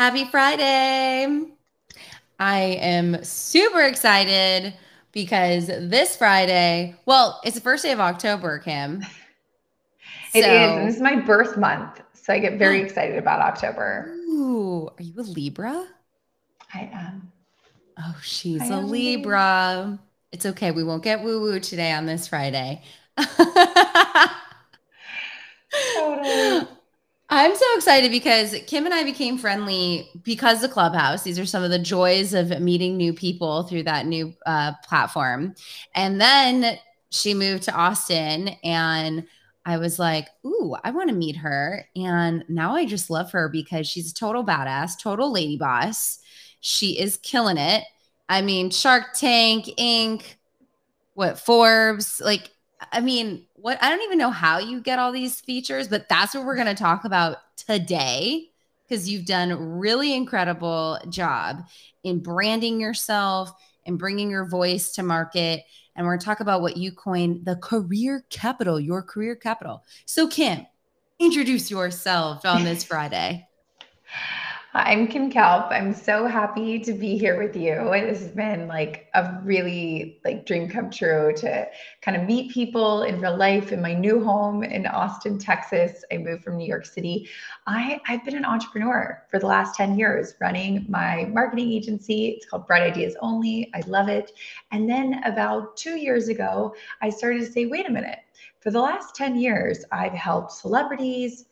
Happy Friday. I am super excited because this Friday, well, it's the first day of October, Kim. It is, and So, this is my birth month, so I get very excited about October. ooh, are you a Libra? I am. Oh, I she's a am indeed. Libra. It's okay. We won't get woo-woo today on this Friday. Totally. I'm so excited because Kim and I became friendly because of Clubhouse. These are some of the joys of meeting new people through that new platform. And then she moved to Austin, and I was like, ooh, I want to meet her. And now I just love her because she's a total badass, total lady boss. She is killing it. I mean, Shark Tank, Inc., what Forbes, like I mean, what I don't even know how you get all these features, but that's what we're going to talk about today because you've done a really incredible job in branding yourself and bringing your voice to market. And we're going to talk about what you coined the career capital, your career capital. So, Kim, introduce yourself on this Friday. I'm Kim Kalp. I'm so happy to be here with you. This has been like a really dream come true to kind of meet people in real life in my new home in Austin, Texas. I moved from New York City. I've been an entrepreneur for the last 10 years, running my marketing agency. It's called Bright Ideas Only. I love it. And then about 2 years ago, I started to say, wait a minute. For the last 10 years, I've helped celebrities,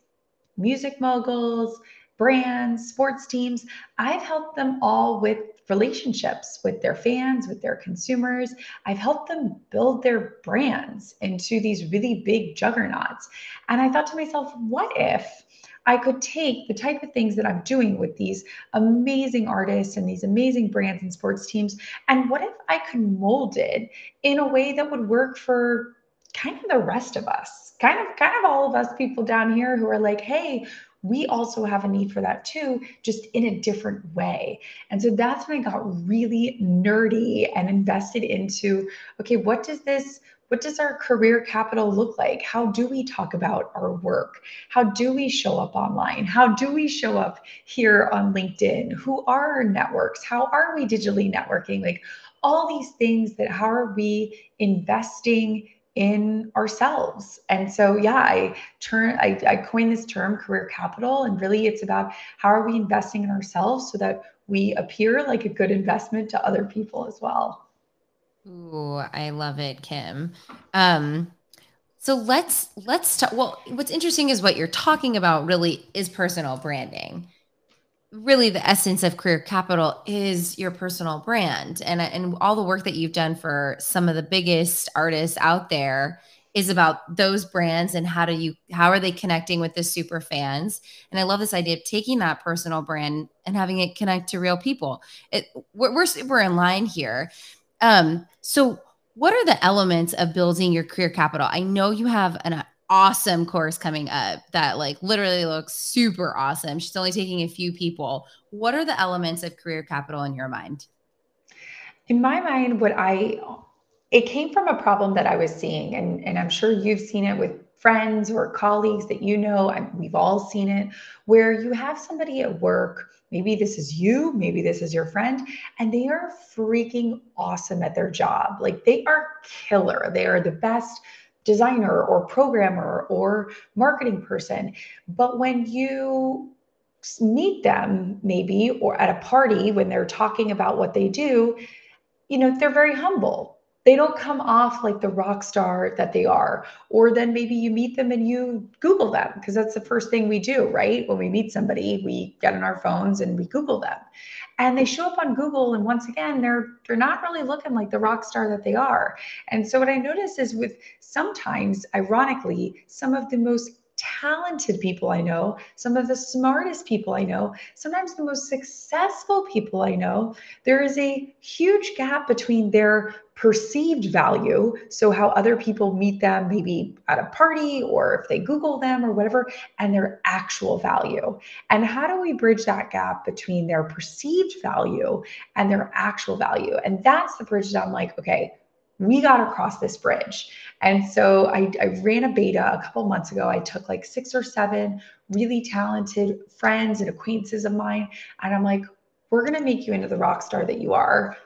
music moguls, brands, sports teams. I've helped them all with relationships with their fans, with their consumers. I've helped them build their brands into these really big juggernauts. And I thought to myself, what if I could take the type of things that I'm doing with these amazing artists and these amazing brands and sports teams, and what if I could mold it in a way that would work for kind of the rest of us, kind of all of us people down here who are like, hey, we also have a need for that too, just in a different way. And so that's when I got really nerdy and invested into, okay, what does our career capital look like? How do we talk about our work? How do we show up online? How do we show up here on LinkedIn? Who are our networks? How are we digitally networking? Like all these things that how are we investing in ourselves? And so yeah, I coined this term career capital, and really it's about how are we investing in ourselves so that we appear like a good investment to other people as well. Ooh, I love it, Kim. Um, So let's talk. Well, what's interesting is what you're talking about really is personal branding. Really, the essence of career capital is your personal brand, and all the work that you've done for some of the biggest artists out there is about those brands and how are they connecting with the super fans. And I love this idea of taking that personal brand and having it connect to real people. We're super in line here. So what are the elements of building your career capital? I know you have an awesome course coming up that like literally looks super awesome. She's only taking a few people. What are the elements of career capital in your mind? In my mind, it came from a problem that I was seeing, and I'm sure you've seen it with friends or colleagues that you know, we've all seen it, where you have somebody at work, maybe this is you, maybe this is your friend, and they are freaking awesome at their job. Like they are killer. They are the best designer or programmer or marketing person. But when you meet them maybe or at a party when they're talking about what they do, they're very humble. They don't come off like the rock star that they are. Or then maybe you meet them and you Google them because that's the first thing we do, right? When we meet somebody, we get on our phones and we Google them. And they show up on Google, and once again, they're not really looking like the rock star that they are. And so what I notice is with sometimes, ironically, some of the most talented people I know, some of the smartest people I know, sometimes the most successful people I know, there is a huge gap between their perceived value, so how other people meet them, maybe at a party or if they Google them or whatever, and their actual value. And how do we bridge that gap between their perceived value and their actual value? And that's the bridge that I'm like, okay, we got to cross this bridge. And so I ran a beta a couple months ago. I took like 6 or 7 really talented friends and acquaintances of mine. And I'm like, we're going to make you into the rock star that you are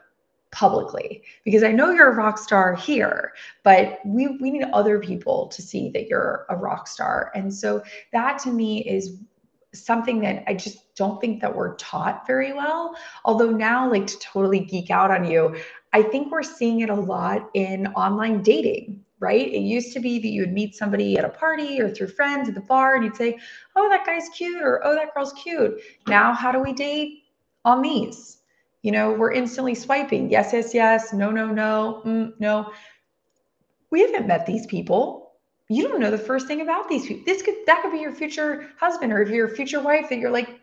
publicly, because I know you're a rock star here, but we need other people to see that you're a rock star. And so that to me is something that I just don't think that we're taught very well. Although now, like, to totally geek out on you, I think we're seeing it a lot in online dating, right? It used to be that you would meet somebody at a party or through friends at the bar and you'd say, oh, that guy's cute, or oh, that girl's cute. Now, how do we date? On these. You know, we're instantly swiping. Yes, yes, yes. No, no, no. No. We haven't met these people. You don't know the first thing about these people. That could be your future husband, or if your future wife that you're like,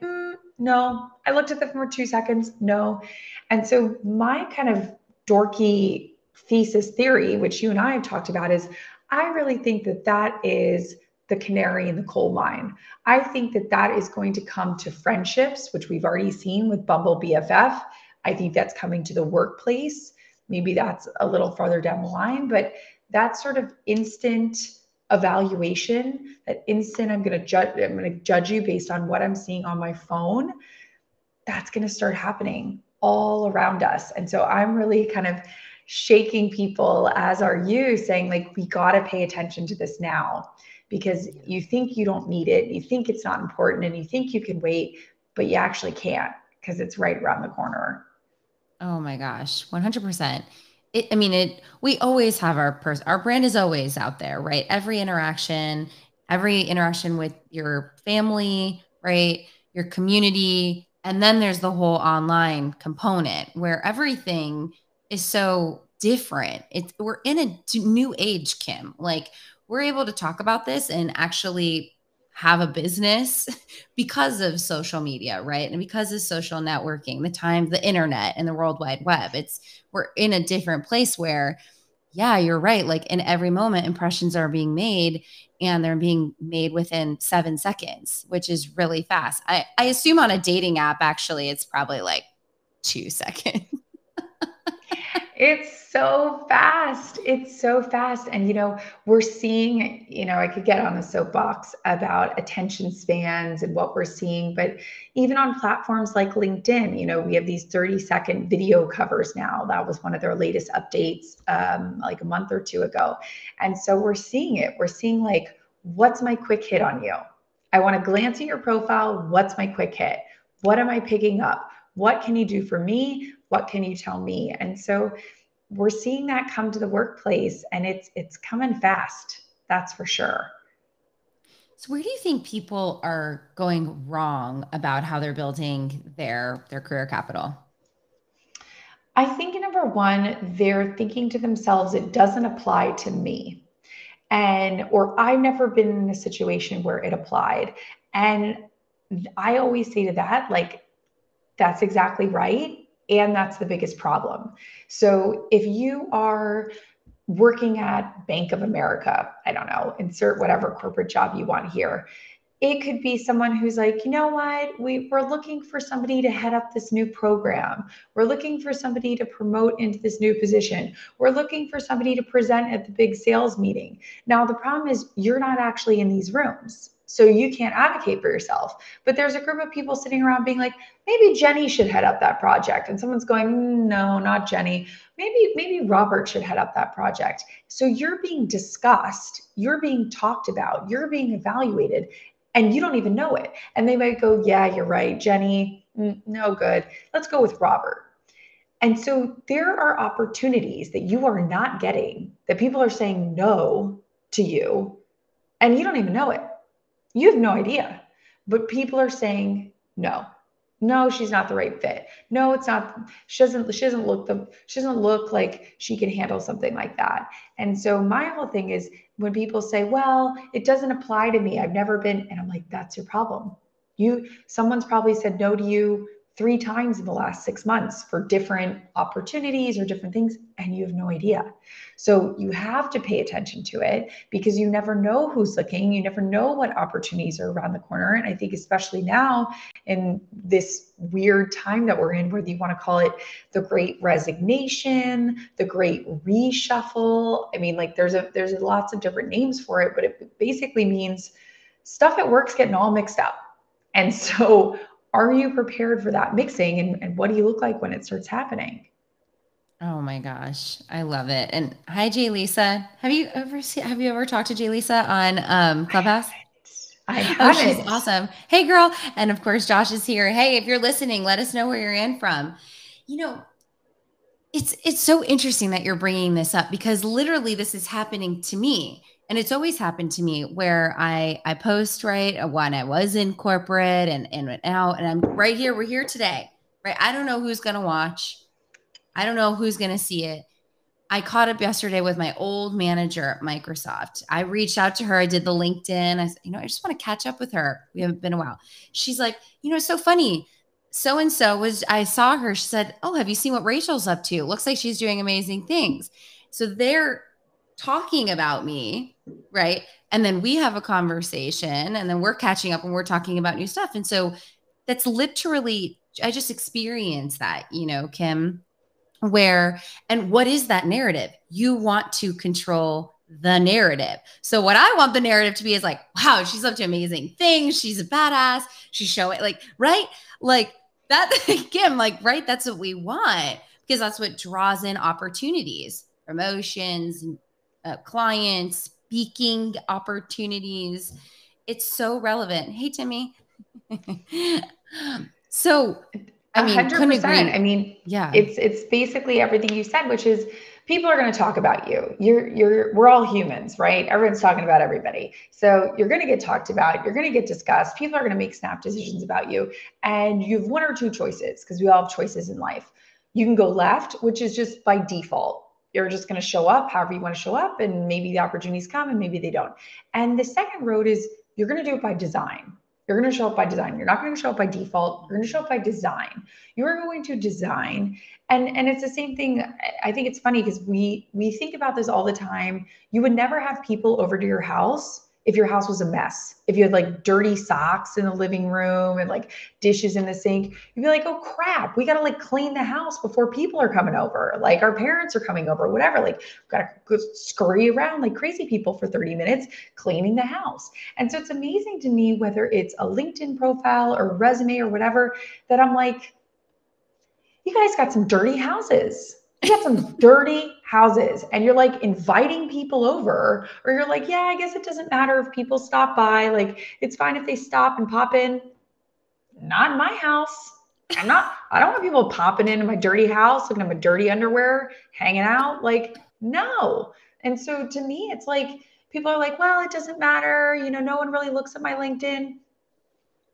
no. I looked at them for 2 seconds. No. And so my kind of dorky thesis theory, which you and I have talked about, is I really think that that is the canary in the coal mine. I think that that is going to come to friendships, which we've already seen with Bumble BFF. I think that's coming to the workplace. Maybe that's a little farther down the line, but that sort of instant evaluation, that instant I'm going to judge you based on what I'm seeing on my phone, that's going to start happening all around us. And so I'm really kind of shaking people, as are you, saying like, we got to pay attention to this now, because you think you don't need it, you think it's not important, and you think you can wait, but you actually can't, because it's right around the corner. Oh my gosh, 100%. We always have our brand is always out there, right? Every interaction with your family, right? Your community. And then there's the whole online component where everything is so different. We're in a new age, Kim. Like, we're able to talk about this and actually have a business because of social media, right? And because of social networking, the internet and the World Wide Web. We're in a different place where, yeah, you're right. Like, in every moment, impressions are being made, and they're being made within 7 seconds, which is really fast. I assume on a dating app, actually, it's probably like 2 seconds. It's so fast. It's so fast. And, we're seeing, I could get on a soapbox about attention spans and what we're seeing, but even on platforms like LinkedIn, we have these 30-second video covers now. That was one of their latest updates, like a month or 2 ago. And so we're seeing it. We're seeing, like, what's my quick hit on you? I want to glance at your profile. What's my quick hit? What am I picking up? What can you do for me? What can you tell me? And so we're seeing that come to the workplace, and it's coming fast. That's for sure. So where do you think people are going wrong about how they're building their career capital? I think number one, they're thinking to themselves, it doesn't apply to me. Or I've never been in a situation where it applied. And I always say to that, like, that's exactly right. And that's the biggest problem. So if you are working at Bank of America, I don't know, insert whatever corporate job you want here. It could be someone who's like, you know what, we're looking for somebody to head up this new program. We're looking for somebody to promote into this new position. We're looking for somebody to present at the big sales meeting. Now, the problem is you're not actually in these rooms, so you can't advocate for yourself. But there's a group of people sitting around being like, maybe Jenny should head up that project. And someone's going, no, not Jenny. Maybe Robert should head up that project. So you're being discussed, you're being talked about, you're being evaluated, and you don't even know it. And they might go, yeah, you're right, Jenny, no good. Let's go with Robert. And so there are opportunities that you are not getting, that people are saying no to you, and you don't even know it. You have no idea, but people are saying no. No, she's not the right fit. No, it's not. She doesn't look like she can handle something like that. And so my whole thing is, when people say, well, it doesn't apply to me, I've never been, and I'm like, that's your problem. Someone's probably said no to you 3 times in the last 6 months for different opportunities or different things, and you have no idea. So you have to pay attention to it, because you never know who's looking. You never know what opportunities are around the corner. And I think especially now in this weird time that we're in, whether you want to call it the great resignation, the great reshuffle. I mean, like there's lots of different names for it, but it basically means stuff at work's getting all mixed up. And so are you prepared for that mixing, and what do you look like when it starts happening? Oh my gosh, I love it. And hi, Jay Lisa. Have you ever talked to Jay Lisa on Clubhouse? I Oh, she's haven't. awesome. Hey, girl. And of course, Josh is here. Hey, if you're listening, let us know where you're in from. You know, it's so interesting that you're bringing this up because literally this is happening to me. And it's always happened to me where I post right when I was in corporate and went out and I'm right here. We're here today, right? I don't know who's going to watch. I don't know who's going to see it. I caught up yesterday with my old manager at Microsoft. I reached out to her. I did the LinkedIn. I said, I just want to catch up with her. We haven't been a while. She's like, it's so funny. So-and-so I saw her. She said, oh, have you seen what Rachel's up to? Looks like she's doing amazing things. So they're talking about me, right? And then we have a conversation and then we're catching up and we're talking about new stuff. And so that's literally, I just experienced that, Kim, and what is that narrative? You want to control the narrative. So what I want the narrative to be is like, wow, she's up to amazing things. She's a badass. She's showing right? Like that, Kim, right? That's what we want because that's what draws in opportunities, promotions, clients, speaking opportunities. It's so relevant. Hey, Timmy. So, I mean, couldn't 100%. agree. I mean, Yeah. it's basically everything you said, which is people are going to talk about you. We're all humans, right? Everyone's talking about everybody. So you're going to get talked about. You're going to get discussed. People are going to make snap decisions about you. And you have one or two choices because we all have choices in life. You can go left, which is just by default. You're just going to show up however you want to show up. And maybe the opportunities come and maybe they don't. And the second road is you're going to do it by design. You're going to show up by design. You're not going to show up by default. You're going to show up by design. You're going to design. And it's the same thing. I think it's funny because we think about this all the time. You would never have people over to your house if your house was a mess. If you had like dirty socks in the living room and like dishes in the sink, you'd be like, oh crap, we got to like clean the house before people are coming over. Like our parents are coming over, whatever. Like we've got to go scurry around like crazy people for 30 minutes cleaning the house. And so it's amazing to me, whether it's a LinkedIn profile or resume or whatever, that I'm like, you guys got some dirty houses. You got some dirty houses, and you're like inviting people over, or you're like, yeah, I guess it doesn't matter if people stop by. Like, it's fine if they stop and pop in. Not in my house. I don't want people popping into my dirty house, looking at my dirty underwear, hanging out. Like, no. And so to me, it's like people are like, well, it doesn't matter. No one really looks at my LinkedIn.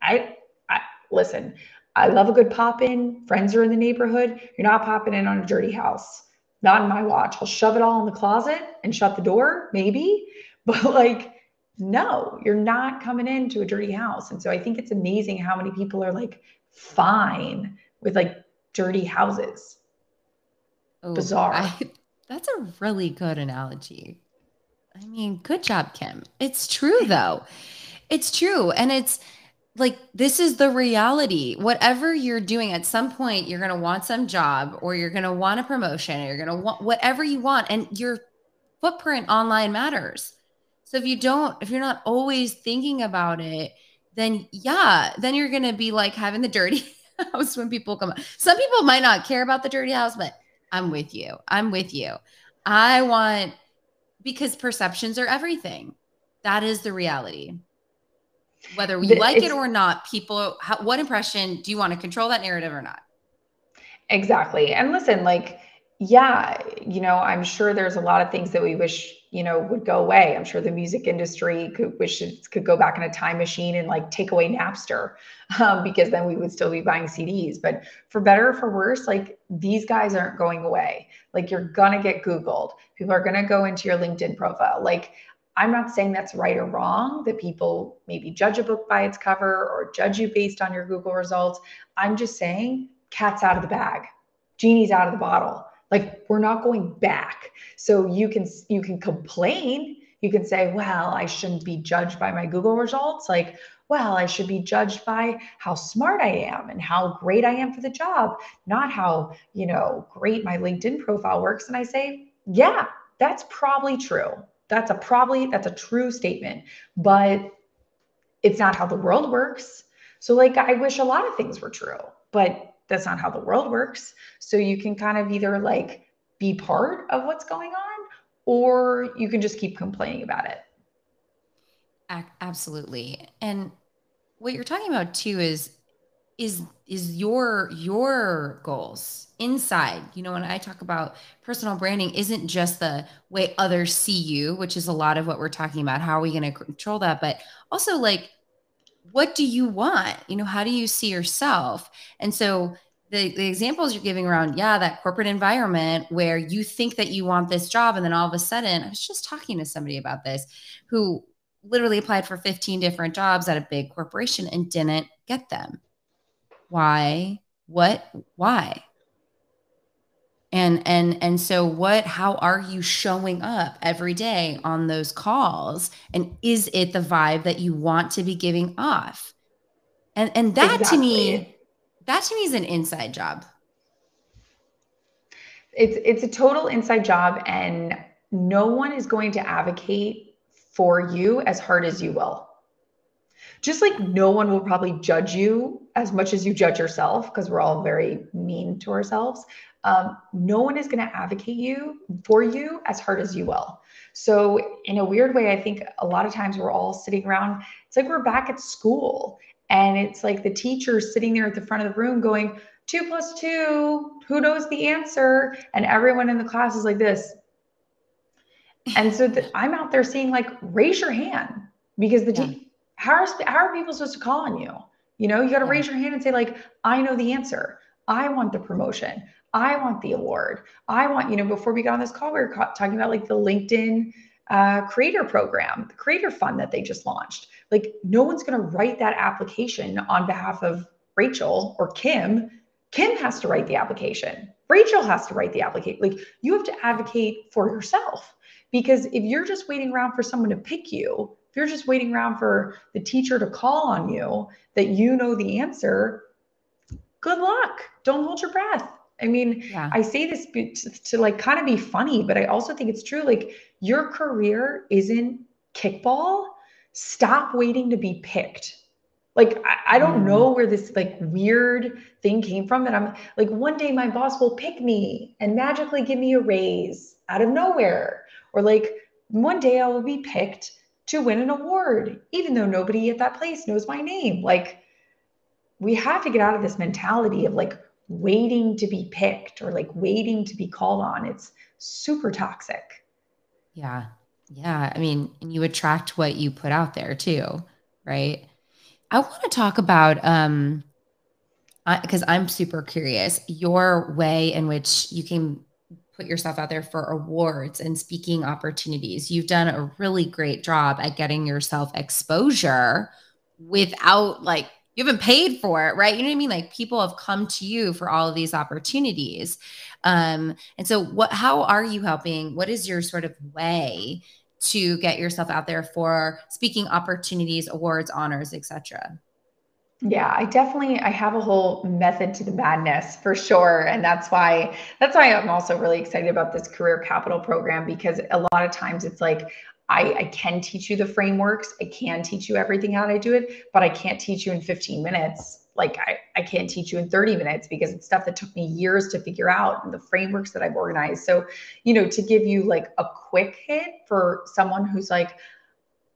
I, I listen. I love a good pop in. Friends are in the neighborhood. You're not popping in on a dirty house. Not in my watch. I'll shove it all in the closet and shut the door, maybe. But like, no, you're not coming into a dirty house. And so I think it's amazing how many people are like fine with like dirty houses. Oh, Bizarre. That's a really good analogy. I mean, good job, Kim. It's true, though. It's true. And it's like, this is the reality. Whatever you're doing, at some point, you're going to want some job or you're going to want a promotion or you're going to want whatever you want. And your footprint online matters. So if you're not always thinking about it, then you're going to be like having the dirty house when people come. Some people might not care about the dirty house, but I'm with you. Because perceptions are everything. That is the reality. Whether you like it or not, what impression do you want to control that narrative or not? Exactly. And listen, like, yeah, I'm sure there's a lot of things that we wish, would go away. I'm sure the music industry could go back in a time machine and like take away Napster, because then we would still be buying CDs. But for better or for worse, like these guys aren't going away. Like you're gonna get Googled. People are gonna go into your LinkedIn profile. Like I'm not saying that's right or wrong, that people maybe judge a book by its cover or judge you based on your Google results. I'm just saying cat's out of the bag, genie's out of the bottle. Like we're not going back. So you can complain. You can say, well, I shouldn't be judged by my Google results. Like, well, I should be judged by how smart I am and how great I am for the job, not how, great my LinkedIn profile works. And I say, yeah, that's probably true. That's a true statement, but it's not how the world works. So like I wish a lot of things were true, but that's not how the world works. So you can kind of either like be part of what's going on or you can just keep complaining about it. Absolutely. And what you're talking about too is your goals inside. When I talk about personal branding, isn't just the way others see you, which is a lot of what we're talking about. How are we going to control that? But also like, what do you want? How do you see yourself? And so the examples you're giving around, yeah, that corporate environment where you think that you want this job, and then all of a sudden, I was just talking to somebody about this who literally applied for 15 different jobs at a big corporation and didn't get them. Why? What? Why? And so how are you showing up every day on those calls? And is it the vibe that you want to be giving off? And Exactly. that to me is an inside job. It's a total inside job, and no one is going to advocate for you as hard as you will. Just like no one will probably judge you as much as you judge yourself, because we're all very mean to ourselves. No one is going to advocate for you as hard as you will. So in a weird way, I think a lot of times we're all sitting around, it's like we're back at school, and it's like the teacher sitting there at the front of the room going, 2 + 2, who knows the answer? And everyone in the class is like this. And so I'm out there seeing like, raise your hand, because Yeah. how are people supposed to call on you? You got to Yeah. raise your hand and say like, I know the answer. I want the promotion. I want the award. I want, before we got on this call, we were talking about like the LinkedIn creator program, the creator fund that they just launched. Like no one's going to write that application on behalf of Rachel or Kim. Kim has to write the application. Rachel has to write the application. Like you have to advocate for yourself. Because if you're just waiting around for someone to pick you, if you're just waiting around for the teacher to call on you that you know the answer, good luck. Don't hold your breath. I mean, Yeah. I say this to like kind of be funny, but I also think it's true. Like your career isn't kickball. Stop waiting to be picked. Like, I don't know where this like weird thing came from, that I'm like, one day my boss will pick me and magically give me a raise out of nowhere. Or like one day I will be picked to win an award, even though nobody at that place knows my name. Like we have to get out of this mentality of like waiting to be picked or like waiting to be called on. It's super toxic. Yeah. Yeah. I mean, and you attract what you put out there too, right? I want to talk about because I'm super curious, your way in which you can put yourself out there for awards and speaking opportunities. You've done a really great job at getting yourself exposure without like, you haven't paid for it, right? You know what I mean? Like people have come to you for all of these opportunities. And so how are you helping? What is your sort of way to get yourself out there for speaking opportunities, awards, honors, etc.? Yeah, I have a whole method to the madness for sure. And that's why I'm also really excited about this career capital program, because a lot of times it's like, I can teach you the frameworks. I can teach you everything how to do it, but I can't teach you in 15 minutes. Like I can't teach you in 30 minutes, because it's stuff that took me years to figure out, and the frameworks that I've organized. So, to give you like a quick hit for someone who's like,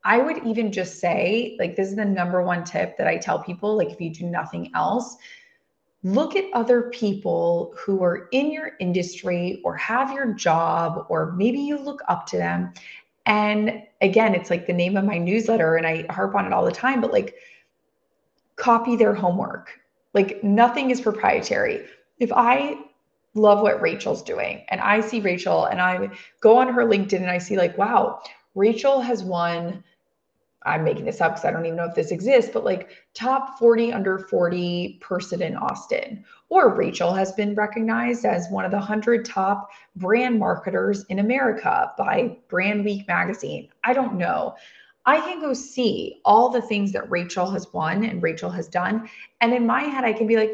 I would even just say, like, this is the number one tip that I tell people, like, if you do nothing else, look at other people who are in your industry or have your job, or maybe you look up to them. And again, it's like the name of my newsletter, and I harp on it all the time, but like, copy their homework. Like, nothing is proprietary. If I love what Rachel's doing and I see Rachel and I go on her LinkedIn and I see, like, wow, Rachel has won, I'm making this up because I don't even know if this exists, but like top 40 under 40 person in Austin. Or Rachel has been recognized as one of the 100 top brand marketers in America by Brand Week magazine. I don't know. I can go see all the things that Rachel has won and Rachel has done. And in my head, I can be like,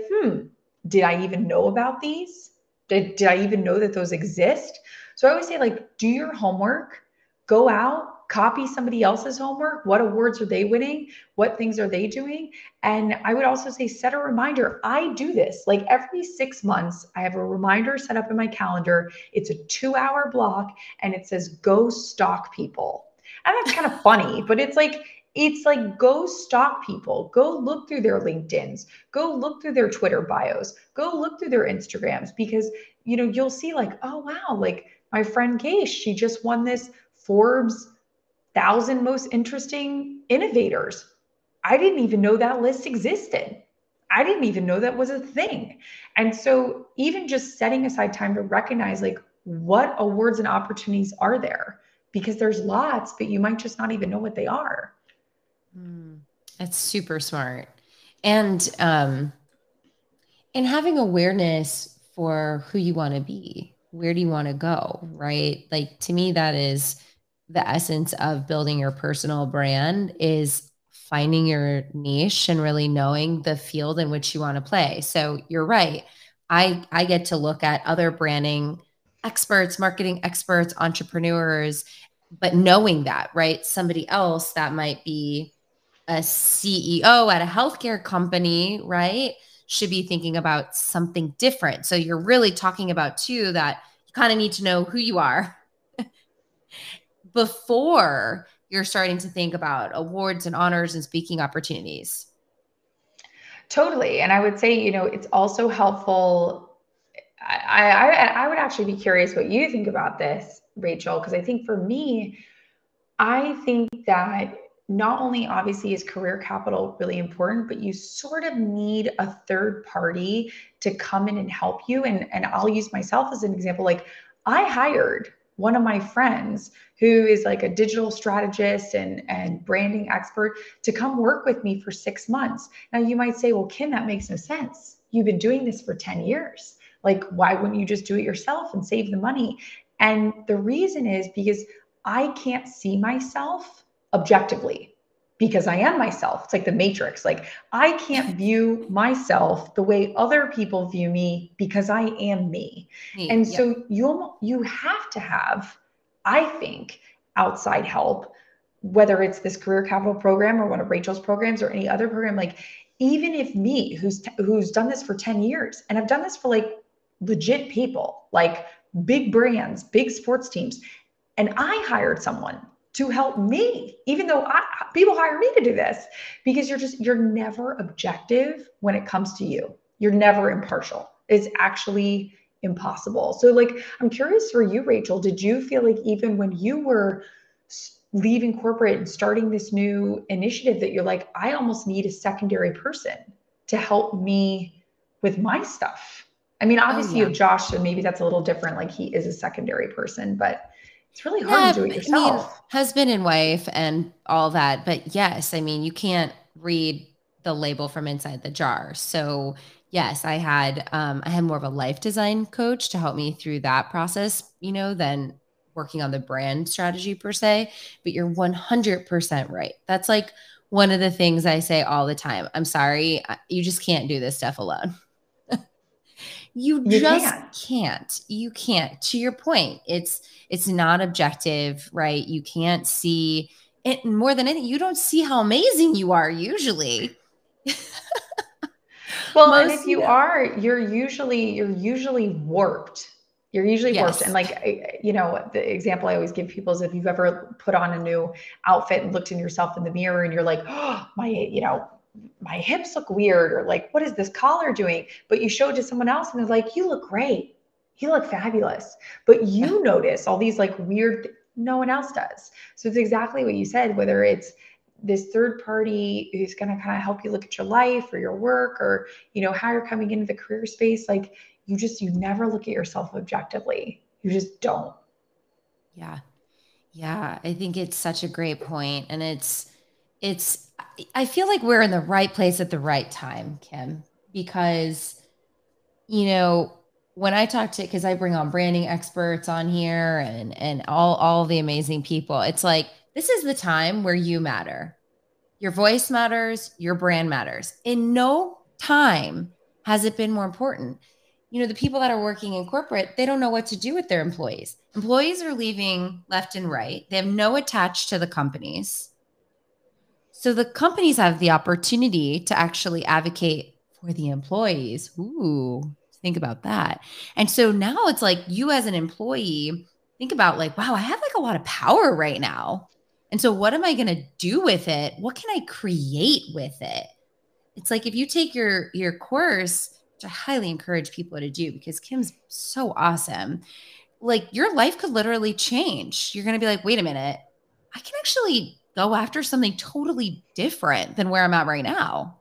did I even know about these? Did I even know that those exist? So I always say, like, do your homework, go out, copy somebody else's homework. What awards are they winning? What things are they doing? And I would also say, set a reminder. I do this like every 6 months. I have a reminder set up in my calendar. It's a 2 hour block and it says, go stalk people. And that's kind of funny, but it's like go stalk people, go look through their LinkedIns, go look through their Twitter bios, go look through their Instagrams, because you'll see like, oh wow, like my friend Gage, she just won this Forbes 1,000 most interesting innovators. I didn't even know that list existed. I didn't even know that was a thing. And so even just setting aside time to recognize like what awards and opportunities are there, because there's lots, but you might just not even know what they are. That's super smart. And and having awareness for who you want to be, where do you want to go, right? Like to me, that is the essence of building your personal brand, is finding your niche and really knowing the field in which you want to play. So you're right. I get to look at other branding experts, marketing experts, entrepreneurs, but knowing that, right? Somebody else that might be a CEO at a healthcare company, right, should be thinking about something different. So you're really talking about too that you kind of need to know who you are before you're starting to think about awards and honors and speaking opportunities. Totally. And I would say, it's also helpful. I would actually be curious what you think about this, Rachel, because I think for me, I think that not only obviously is career capital really important, but you sort of need a third party to come in and help you. And I'll use myself as an example. Like I hired one of my friends who is like a digital strategist and branding expert to come work with me for 6 months. Now you might say, well, Kim, that makes no sense. You've been doing this for 10 years. Like, why wouldn't you just do it yourself and save the money? And the reason is because I can't see myself objectively because I am myself. It's like the matrix. Like I can't view myself the way other people view me because I am me. Me, And yep. so you have to have, I think, outside help, whether it's this career capital program or one of Rachel's programs or any other program. Like even if me, who's done this for 10 years and I've done this for like legit people, like big brands, big sports teams, and I hired someone to help me, even though people hire me to do this, because you're never objective when it comes to you. You're never impartial. It's actually impossible. So like, I'm curious for you, Rachel, did you feel like even when you were leaving corporate and starting this new initiative that you're like, I almost need a secondary person to help me with my stuff? I mean, Oh obviously you yeah. have Josh, so maybe that's a little different. Like he is a secondary person, but it's really hard to Yeah, do it I mean, yourself. husband and wife and all that. But yes, I mean, you can't read the label from inside the jar. So yes, I had more of a life design coach to help me through that process, than working on the brand strategy per se. But you're 100% right. That's like one of the things I say all the time. I'm sorry, you just can't do this stuff alone. You You just can't. can't. You can't. To your point, it's not objective, right? You can't see it more than anything. You don't see how amazing you are usually. Well, and Most, if you are, you're usually warped. You're usually warped. And yes. like the example I always give people is if you've ever put on a new outfit and looked in yourself in the mirror and you're like, oh, my hips look weird, or like, what is this collar doing? But you show it to someone else and they're like, you look great. You look fabulous. But you notice all these like weird, no one else does. So it's exactly what you said, whether it's this third party who's going to kind of help you look at your life or your work, or how you're coming into the career space. Like you never look at yourself objectively. You just don't. Yeah. Yeah, I think it's such a great point, and it's I feel like we're in the right place at the right time, Kim, because you know, when I talk to, because I bring on branding experts on here and all the amazing people, it's like This is the time where you matter. Your voice matters, your brand matters. In no time has it been more important. You know, the people that are working in corporate, they don't know what to do with their employees. Employees are leaving left and right. They have no attach to the companies. So the companies have the opportunity to actually advocate for the employees. Ooh, think about that. And so now it's like you as an employee, think about like, wow, I have like a lot of power right now. And so what am I going to do with it? What can I create with it? It's like if you take your course, which I highly encourage people to do because Kim's so awesome, like your life could literally change. You're going to be like, wait a minute, I can actually go after something totally different than where I'm at right now.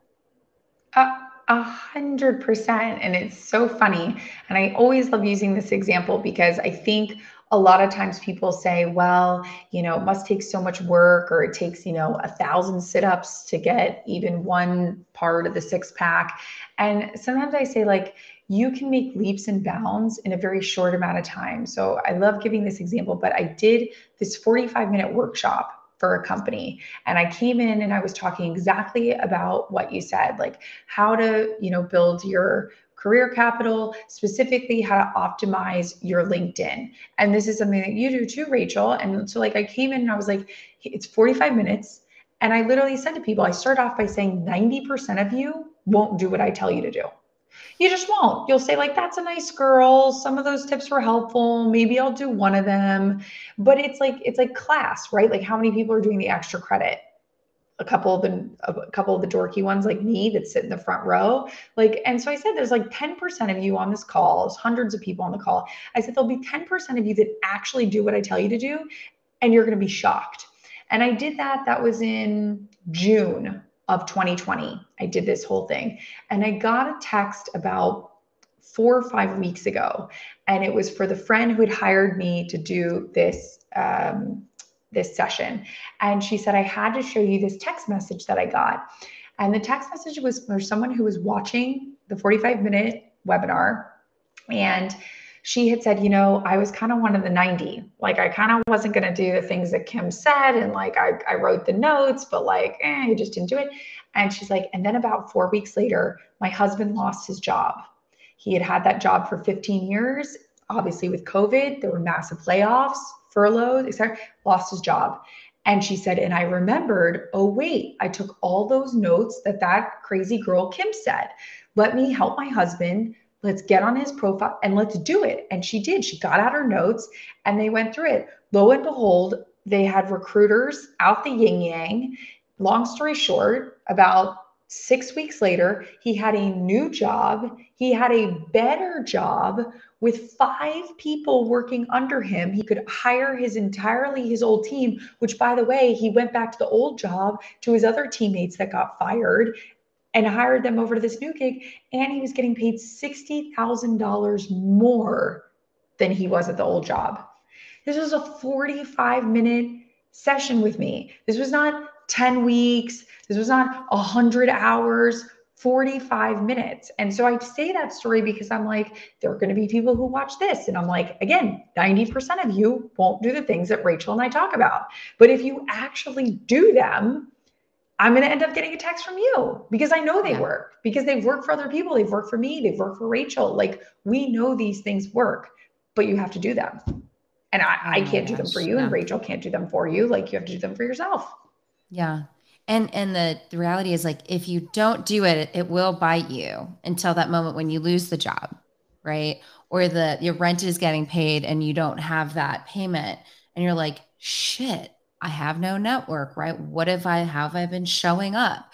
100%. And it's so funny. And I always love using this example because I think a lot of times people say, well, it must take so much work, or it takes, 1,000 sit-ups to get even one part of the six pack. And sometimes I say, like, you can make leaps and bounds in a very short amount of time. So I love giving this example, but I did this 45-minute workshop for a company. And I came in and I was talking exactly about what you said, like how to, build your career capital, specifically how to optimize your LinkedIn. And this is something that you do too, Rachel. And so like I came in and I was like, it's 45 minutes. And I literally said to people, I start off by saying 90% of you won't do what I tell you to do. You just won't. You'll say, like, that's a nice girl. Some of those tips were helpful. Maybe I'll do one of them. But it's like class, right? Like how many people are doing the extra credit? A couple of the dorky ones like me that sit in the front row. Like, and so I said, there's like 10% of you on this call, there's hundreds of people on the call. I said, there'll be 10% of you that actually do what I tell you to do, and you're going to be shocked. And I did that. That was in June of 2020. I did this whole thing. And I got a text about 4 or 5 weeks ago. And it was for the friend who had hired me to do this session. And she said, I had to show you this text message that I got. And the text message was for someone who was watching the 45-minute webinar. And she had said, I was kind of one of the 90. Like, I kind of wasn't going to do the things that Kim said. And like, I wrote the notes, but like, I just didn't do it. And she's like, and then about 4 weeks later, my husband lost his job. He had had that job for 15 years. Obviously, with COVID, there were massive layoffs, furloughs, etc. Lost his job. And she said, and I remembered, oh, wait, I took all those notes that crazy girl Kim said. Let me help my husband. Let's get on his profile and let's do it. And she did. She got out her notes and they went through it. Lo and behold, they had recruiters out the yin yang. Long story short, about 6 weeks later, he had a new job. He had a better job with 5 people working under him. He could hire his old team, which, by the way, he went back to the old job to his other teammates that got fired and hired them over to this new gig. And he was getting paid $60,000 more than he was at the old job. This was a 45-minute session with me. This was not 10 weeks. This was not 100 hours, 45 minutes. And so I say that story because I'm like, there are going to be people who watch this. And I'm like, again, 90% of you won't do the things that Rachel and I talk about. But if you actually do them, I'm going to end up getting a text from you because I know they work, because they've worked for other people. They've worked for me. They've worked for Rachel. Like, we know these things work, but you have to do them. And I can't do them for you, and Rachel can't do them for you. Like, you have to do them for yourself. Yeah. And the reality is, like, if you don't do it, it will bite you until that moment when you lose the job, right? Or your rent is getting paid and you don't have that payment and you're like, shit, I have no network, right? How have I been showing up?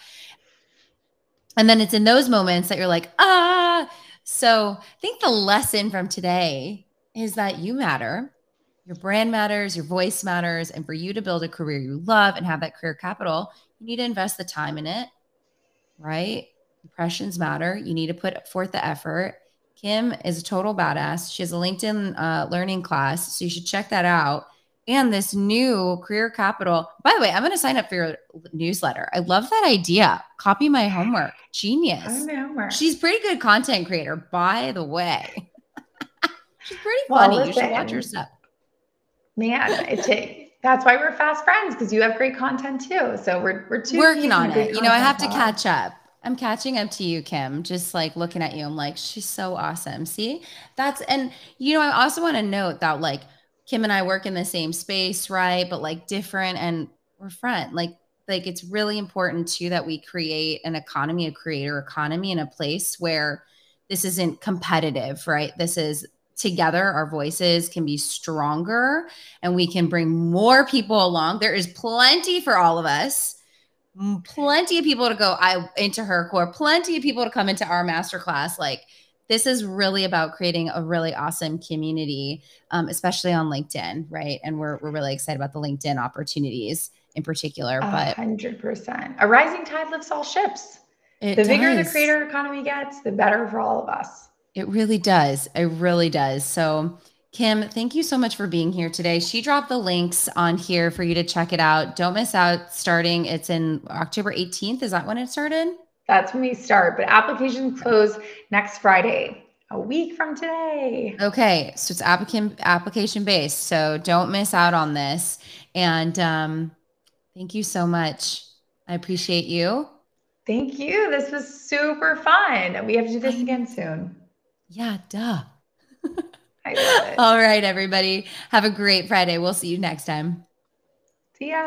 And then it's in those moments that you're like, ah. So I think the lesson from today is that you matter. Your brand matters, your voice matters. And for you to build a career you love and have that career capital, you need to invest the time in it, right? Impressions matter. You need to put forth the effort. Kim is a total badass. She has a LinkedIn learning class, so you should check that out. And this new career capital. By the way, I'm going to sign up for your newsletter. I love that idea. Copy my homework. Genius. She's pretty good content creator, by the way. She's pretty funny. You should watch her stuff. Man, That's why we're fast friends, because you have great content too. So we're two Working peas in a on big it. I content have to pot. catch up. I'm catching up to you, Kim. Just like looking at you, I'm like, she's so awesome. See, and I also want to note that like Kim and I work in the same space, right? But like different, and we're friends. Like it's really important too that we create an economy, a creator economy in a place where this isn't competitive, right? This is together, our voices can be stronger and we can bring more people along. There is plenty for all of us, plenty of people to go into her core, plenty of people to come into our masterclass. Like this is really about creating a really awesome community, especially on LinkedIn, right? And we're really excited about the LinkedIn opportunities in particular. But 100%. A rising tide lifts all ships. it The bigger the does. creator economy gets, the better for all of us. It really does. It really does. So, Kim, thank you so much for being here today. She dropped the links on here for you to check it out. Don't miss out starting. It's in October 18th. Is that when it started? That's when we start, but applications close next Friday, a week from today. Okay. So it's application based. So don't miss out on this. And thank you so much. I appreciate you. Thank you. This was super fun. We have to do this I again soon. Yeah, duh. I love it. All right, everybody. Have a great Friday. We'll see you next time. See ya.